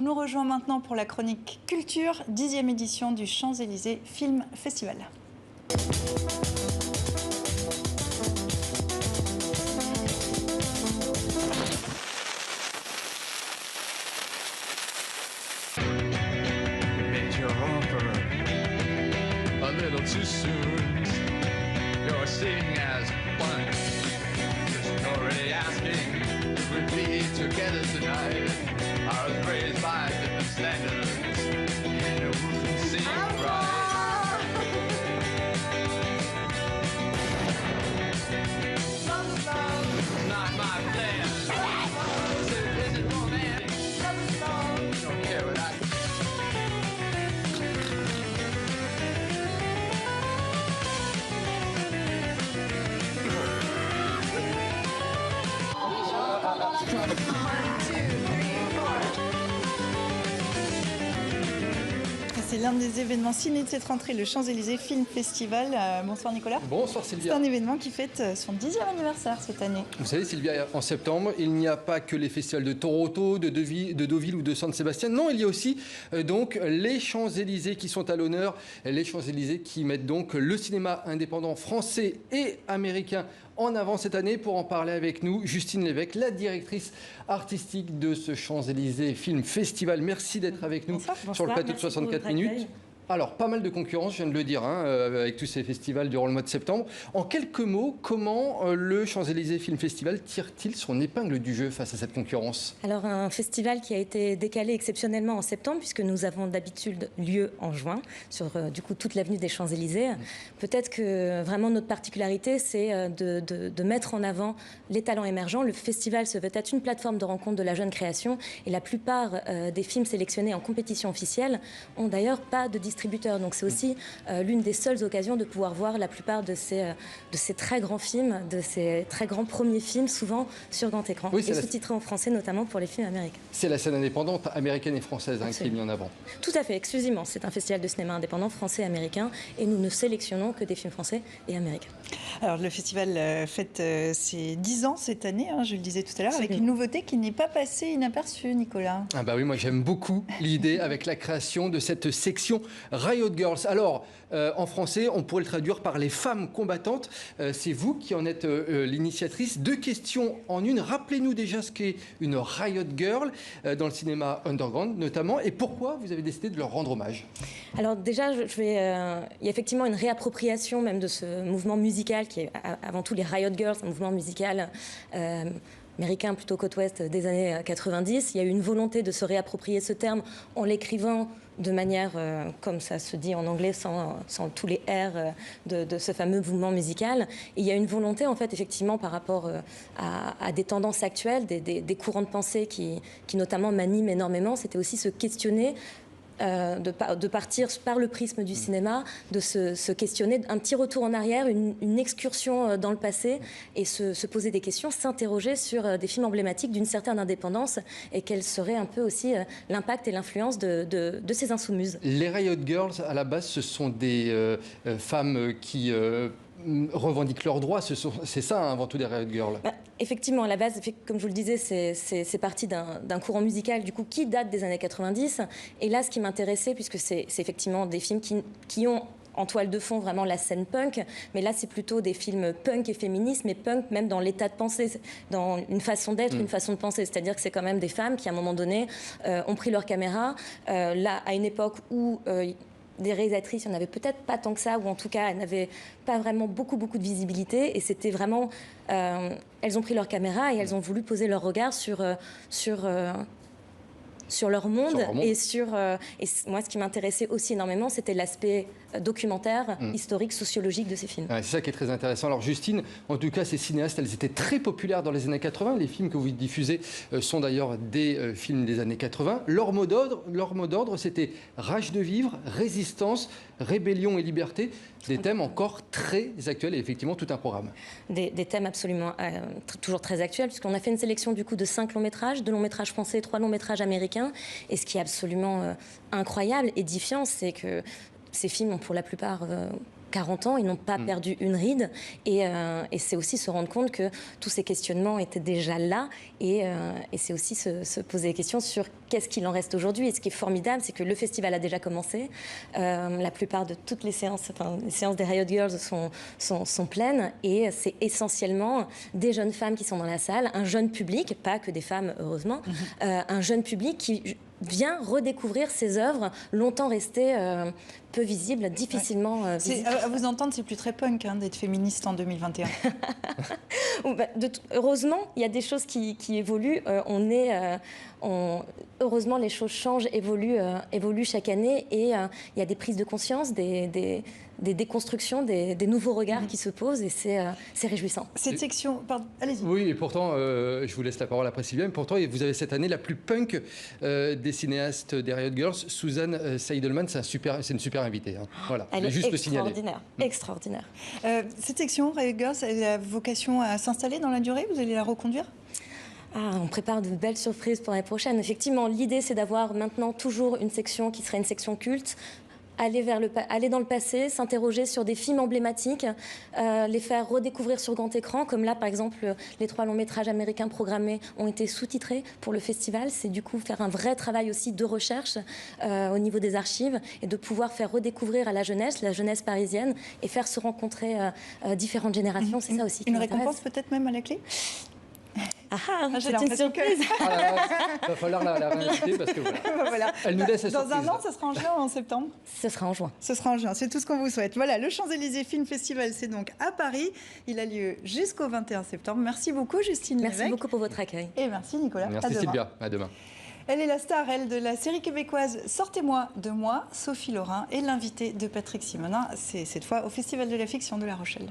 Nous rejoint maintenant pour la chronique Culture, 10e édition du Champs-Élysées Film Festival. Too soon. You're seeing as one. Just already asking if we'd be together tonight. I was raised by different standards, and it wouldn't seem right. Not my plan. Is it romantic? You don't care what I C'est l'un des événements ciné de cette rentrée, le Champs-Élysées Film Festival. Bonsoir Nicolas. Bonsoir C'est Sylvia. un événement qui fête son 10e anniversaire cette année. Vous savez Sylvia, en septembre, il n'y a pas que les festivals de Toronto, de Deauville ou de San Sébastien. Non, il y a aussi donc les Champs-Élysées qui sont à l'honneur. Les Champs-Élysées qui mettent donc le cinéma indépendant français et américain en avant cette année. Pour en parler avec nous, Justine Lévesque, la directrice artistique de ce Champs-Élysées Film Festival. Merci d'être avec nous sur le plateau de 64 minutes. Alors, pas mal de concurrence, je viens de le dire, avec tous ces festivals durant le mois de septembre. En quelques mots, comment le Champs-Élysées Film Festival tire-t-il son épingle du jeu face à cette concurrence ? Alors, un festival qui a été décalé exceptionnellement en septembre, puisque nous avons d'habitude lieu en juin, sur du coup toute l'avenue des Champs-Élysées. Peut-être que vraiment notre particularité, c'est de mettre en avant les talents émergents. Le festival se veut être une plateforme de rencontre de la jeune création, et la plupart des films sélectionnés en compétition officielle ont d'ailleurs pas de distributeur. Donc c'est aussi l'une des seules occasions de pouvoir voir la plupart de ces très grands films, de ces très grands premiers films, souvent sur grand écran, et sous-titrés en français, notamment pour les films américains. C'est la scène indépendante américaine et française qui est mise en avant. Tout à fait, exclusivement. C'est un festival de cinéma indépendant français et américain, et nous ne sélectionnons que des films français et américains. Alors le festival fête ses 10 ans cette année, je le disais tout à l'heure, avec une nouveauté qui n'est pas passée inaperçue, Nicolas. Ah bah oui, moi j'aime beaucoup l'idée avec la création de cette section Riot Girls. Alors, en français, on pourrait le traduire par les femmes combattantes. C'est vous qui en êtes l'initiatrice. 2 questions en une. Rappelez-nous déjà ce qu'est une Riot Girl dans le cinéma underground notamment, et pourquoi vous avez décidé de leur rendre hommage. Alors déjà, il y a effectivement une réappropriation même de ce mouvement musical qui est avant tout les Riot Girls, un mouvement musical américain plutôt côte ouest des années 90. Il y a eu une volonté de se réapproprier ce terme en l'écrivant de manière, comme ça se dit en anglais, sans tous les R de ce fameux mouvement musical. Et il y a une volonté, en fait, effectivement, par rapport à des tendances actuelles, des courants de pensée qui notamment m'animent énormément, c'était aussi se questionner, de partir par le prisme du cinéma, de se questionner, un petit retour en arrière, une excursion dans le passé, et se poser des questions, s'interroger sur des films emblématiques d'une certaine indépendance, et quel serait un peu aussi l'impact et l'influence de ces insoumises. Les Riot Girls, à la base, ce sont des femmes qui revendiquent leurs droits. C'est ça, avant tout, des Riot Girls. Effectivement, à la base, comme je vous le disais, c'est parti d'un courant musical du coup, qui date des années 90. Et là, ce qui m'intéressait, puisque c'est effectivement des films qui ont en toile de fond vraiment la scène punk, mais là c'est plutôt des films punk et féministes, mais punk même dans l'état de pensée, dans une façon d'être, une façon de penser, c'est-à-dire que c'est quand même des femmes qui à un moment donné ont pris leur caméra, là à une époque où des réalisatrices, il n'y en avait peut-être pas tant que ça, ou en tout cas, elles n'avaient pas vraiment beaucoup de visibilité, et c'était vraiment... elles ont pris leur caméra et elles ont voulu poser leur regard sur leur monde, et moi ce qui m'intéressait aussi énormément, c'était l'aspect documentaire, historique, sociologique de ces films. Ouais, c'est ça qui est très intéressant. Alors Justine, en tout cas ces cinéastes, elles étaient très populaires dans les années 80. Les films que vous diffusez sont d'ailleurs des films des années 80. Leur mot d'ordre, c'était rage de vivre, résistance, rébellion et liberté. Des thèmes encore très actuels, et effectivement tout un programme. Des thèmes absolument toujours très actuels, puisqu'on a fait une sélection du coup de 5 longs métrages, 2 longs métrages français, 3 longs métrages américains. Et ce qui est absolument incroyable, édifiant, c'est que ces films ont pour la plupart 40 ans, ils n'ont pas perdu une ride. Et c'est aussi se rendre compte que tous ces questionnements étaient déjà là. Et c'est aussi se poser des questions sur qu'est-ce qu'il en reste aujourd'hui. Et ce qui est formidable, c'est que le festival a déjà commencé. La plupart de toutes les séances des Riot Girls sont pleines. Et c'est essentiellement des jeunes femmes qui sont dans la salle, un jeune public, pas que des femmes, heureusement, un jeune public qui vient redécouvrir ces œuvres longtemps restées peu visibles, difficilement visibles. À vous entendre, c'est plus très punk d'être féministe en 2021. Heureusement, il y a des choses qui évoluent. Heureusement, les choses changent, évoluent chaque année, et il y a des prises de conscience, des déconstructions, des nouveaux regards qui se posent, et c'est réjouissant. Cette section, pardon, allez-y. Oui, et pourtant, je vous laisse la parole après Sylvia, mais pourtant, vous avez cette année la plus punk des cinéastes des Riot Girls, Suzanne Seidelman, c'est une super invitée. Hein. Voilà, elle est juste le signaler. Extraordinaire. Cette section Riot Girls, elle a vocation à s'installer dans la durée, vous allez la reconduire ? On prépare de belles surprises pour l'année prochaine. Effectivement, l'idée, c'est d'avoir maintenant toujours une section qui serait une section culte, aller dans le passé, s'interroger sur des films emblématiques, les faire redécouvrir sur grand écran, comme là, par exemple, les 3 longs métrages américains programmés ont été sous-titrés pour le festival. C'est du coup faire un vrai travail aussi de recherche au niveau des archives, et de pouvoir faire redécouvrir à la jeunesse parisienne, et faire se rencontrer différentes générations. C'est ça aussi qui Une m'intéresse. récompense peut-être même à la clé ? C'est une surprise. Il va falloir la réinviter parce que voilà. Elle nous laisse la Dans surprise. un an, ça sera en juin ou en septembre ? Ce sera en juin. Ce sera en juin, c'est tout ce qu'on vous souhaite. Voilà, le Champs-Élysées Film Festival, c'est donc à Paris. Il a lieu jusqu'au 21 septembre. Merci beaucoup, Justine Merci Lévesque. beaucoup pour votre accueil. Et merci, Nicolas. Merci à demain. Sylvia, à demain. Elle est la star, elle, de la série québécoise Sortez-moi de moi, Sophie Laurin, et l'invitée de Patrick Simonin. C'est cette fois au Festival de la Fiction de La Rochelle.